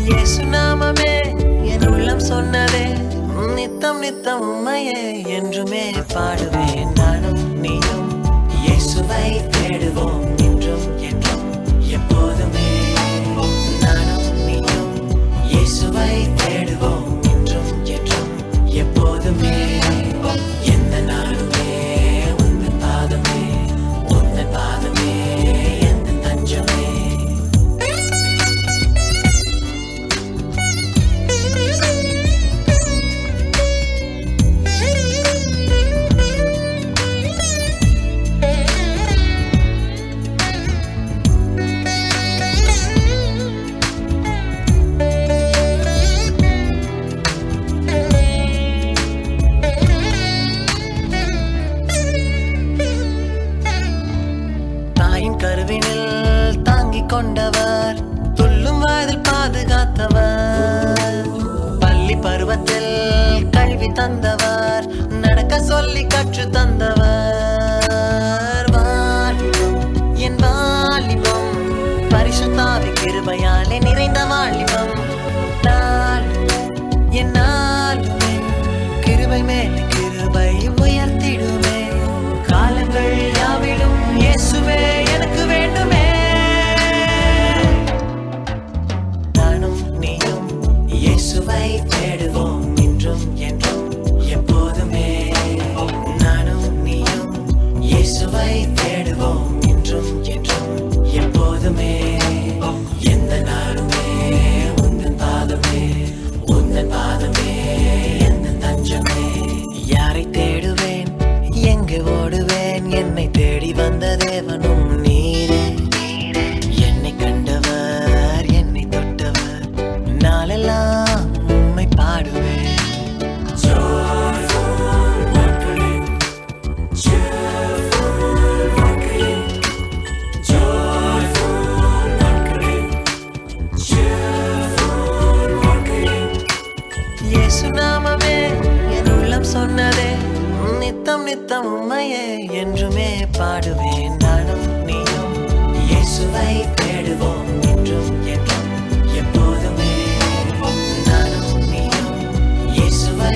இயேசு நாமமே என் உள்ளம் சொன்னதே, நித்தம் நித்தம் உம்மையே என்றுமே பாடுவேன். நானும் நீயும் இயேசுவை தேடுவோம் இன்றும் என்றும் எப்போதுமே. நானும் நீயும் இயேசுவை தேடுவோம் இன்றும் என்றும் எப்போதுமே. எந்த நாளுமே உந்தன் பாதமே, உந்தன் பாதமே எந்த தஞ்சமே. கருவினில் தாங்கிக் கொண்டவர், துள்ளும் வயதில் பாதுகாத்தவர், பள்ளி பருவத்தில் கல்வி தந்தவர், நடக்க சொல்லி கற்று தந்தவர். வாலிபம் என் வாலிபம், பரிசுத்தாவி கிருபையாலே நிறைந்த வாலிபம். என் நாளுமே கிருபை மேலே கிருபை உயர்த்திடுமே. காலங்கள் யாவிலும் இயேசுவே எனக்கு வேண்டுமே. நானும் நீயும் இயேசுவை தேடுவோம் இன்றும் என்றும் எப்போதுமே. நானும் நீயும் இயேசுவை தேடுவோம் இன்றும் என்றும் எப்போதுமே. எந்த நாளுமே உந்தன் பாதமே, உந்தன் பாதமே எந்த தஞ்சமே. யாரை தேடுவேன், எங்கு ஓடுவேன், என்னை தேடி வந்த தேவனும் நீரே. என்னை கண்டவர், என்னை தொட்டவர், நாளெல்லாம் உம்மை பாடுவேன். இயேசு நாமமே என் உள்ளம் சொன்னதே, நித்தம் நித்தம் உம்மையே என்றுமே பாடுவேன். நானும் நீயும் இயேசுவை தேடுவோம் இன்றும் என்றும் எப்போதுமே. நானும் நீயும் இயேசுவை